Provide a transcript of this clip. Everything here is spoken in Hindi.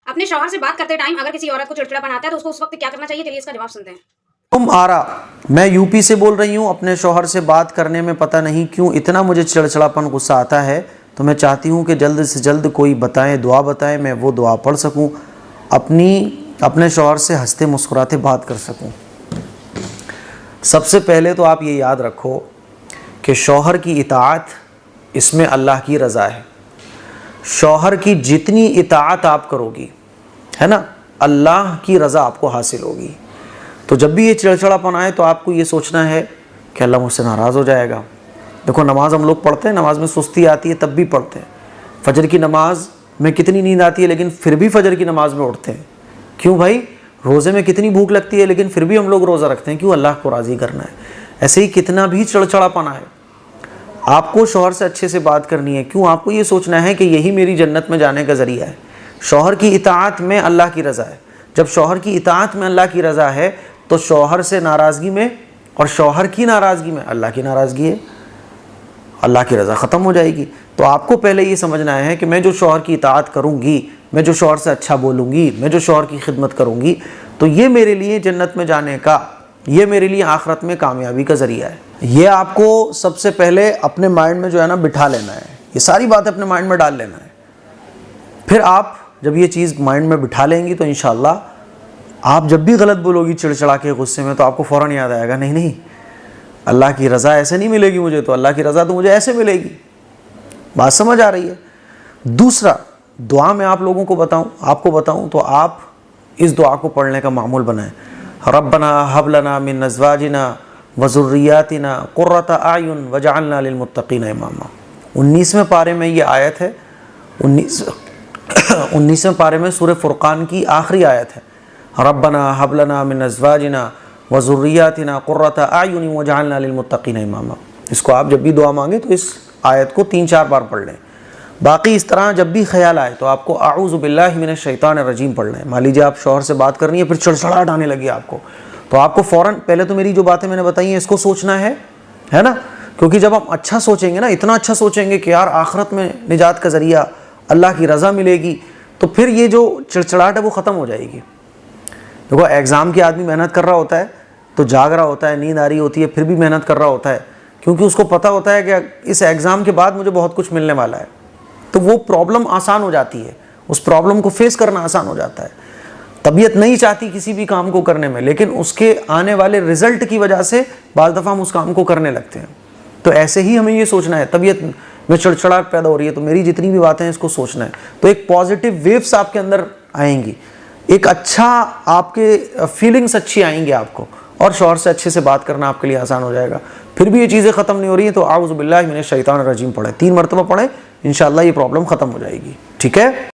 अपने शौहर से बात करते टाइम अगर किसी औरत को चिड़चिड़ापन आता है तो उसको उस वक्त क्या करना चाहिए? चलिए इसका जवाब सुनते हैं। तुम आरा, मैं यूपी से बोल रही हूँ। अपने शौहर से बात करने में पता नहीं क्यों इतना मुझे चिड़चिड़ापन गुस्सा आता है, तो मैं चाहती हूँ कि जल्द से जल्द कोई बताएं, दुआ बताएं, मैं वो दुआ पढ़ सकूँ, अपने शौहर से हंसते मुस्कुराते बात कर सकूँ। सबसे पहले तो आप ये याद रखो कि शौहर की इताअत, इसमें अल्लाह की रज़ा है। शौहर की जितनी इताअत आप करोगी, है ना, अल्लाह की रज़ा आपको हासिल होगी। तो जब भी ये चिड़चिड़ापन आए तो आपको ये सोचना है कि अल्लाह मुझसे नाराज़ हो जाएगा। देखो, नमाज हम लोग पढ़ते हैं, नमाज में सुस्ती आती है तब भी पढ़ते हैं। फजर की नमाज में कितनी नींद आती है लेकिन फिर भी फजर की नमाज में उठते हैं। क्यों भाई? रोज़े में कितनी भूख लगती है लेकिन फिर भी हम लोग रोज़ा रखते हैं। क्यों? अल्लाह को राज़ी करना है। ऐसे ही कितना भी चिड़चिड़ापन आए, आपको शौहर से अच्छे से बात करनी है। क्यों? आपको ये सोचना है कि यही मेरी जन्नत में जाने का ज़रिया है। शौहर की इताअत में अल्लाह की रज़ा है। जब शौहर की इताअत में अल्लाह की रज़ा है तो शौहर से नाराज़गी में और शौहर की नाराज़गी में अल्लाह की नाराज़गी है, अल्लाह की रज़ा ख़त्म हो जाएगी। तो आपको पहले ये समझना है कि मैं जो शौहर की इताअत करूँगी, मैं जो शौहर से अच्छा बोलूँगी, मैं जो शौहर की खिदमत करूँगी, तो ये मेरे लिए जन्नत में जाने का, ये मेरे लिए आखिरत में कामयाबी का ज़रिया है। ये आपको सबसे पहले अपने माइंड में जो है ना बिठा लेना है। ये सारी बातें अपने माइंड में डाल लेना है। फिर आप जब ये चीज़ माइंड में बिठा लेंगी तो इंशाअल्लाह आप जब भी गलत बोलोगी चिड़चिड़ा के गुस्से में, तो आपको फ़ौरन याद आएगा, नहीं नहीं, अल्लाह की रज़ा ऐसे नहीं मिलेगी मुझे, तो अल्लाह की रज़ा तो मुझे ऐसे मिलेगी। बात समझ आ रही है? दूसरा, दुआ में आप लोगों को आपको बताऊं तो आप इस दुआ को पढ़ने का मामूल बनाएं। रब्बना हब लना मिन अज़वाजिना व ज़ुर्रियातिना क़ुर्रता अयुन वजअलना लिलमुत्तक़ीना इमामा। 19वें पारे में ये आयत है। 19वें पारे में सूरह फुरक़ान की आखिरी आयत है। रब्बना हब लना मिन अज़वाजिना व ज़ुर्रियातिना क़ुर्रता अयुन वजअलना लिलमुत्तक़ीना इमामा। इसको आप जब भी दुआ मांगे तो इस आयत को 3-4 बार पढ़ लें। बाकी इस तरह जब भी ख्याल आए तो आपको आऊज़ु बिल्लाहि मिनश शैतानिर रजीम पढ़ लें। मान लीजिए आप शौहर से बात करनी है, फिर चिड़चिड़ाहट आने लगी आपको, तो आपको फ़ौरन पहले तो मेरी जो बातें मैंने बताई हैं इसको सोचना है ना, क्योंकि जब हम अच्छा सोचेंगे ना, इतना अच्छा सोचेंगे कि यार आखिरत में निजात का ज़रिया अल्लाह की रज़ा मिलेगी, तो फिर ये जो चिड़चिड़ाहट है वो ख़त्म हो जाएगी। देखो, एग्ज़ाम की आदमी मेहनत कर रहा होता है तो जाग रहा होता है, नींद आ रही होती है, फिर भी मेहनत कर रहा होता है, क्योंकि उसको पता होता है कि इस एग्ज़ाम के बाद मुझे बहुत कुछ मिलने वाला है। तो वो प्रॉब्लम आसान हो जाती है, उस प्रॉब्लम को फेस करना आसान हो जाता है। तबीयत नहीं चाहती किसी भी काम को करने में, लेकिन उसके आने वाले रिजल्ट की वजह से बाज़ दफ़ा हम उस काम को करने लगते हैं। तो ऐसे ही हमें ये सोचना है, तबीयत में चिड़चिड़ाहट पैदा हो रही है तो मेरी जितनी भी बातें हैं इसको सोचना है, तो एक पॉजिटिव वेव्स आपके अंदर आएंगी, एक अच्छा आपके फीलिंग्स अच्छी आएंगी आपको, और शौहर से अच्छे से बात करना आपके लिए आसान हो जाएगा। फिर भी ये चीज़ें ख़त्म नहीं हो रही हैं तो आऊज़ु बिल्लाहि मिनश शैतानिर रजीम पढ़ें, 3 मरतबा पढ़ें, इंशाअल्लाह ये प्रॉब्लम ख़त्म हो जाएगी। ठीक है?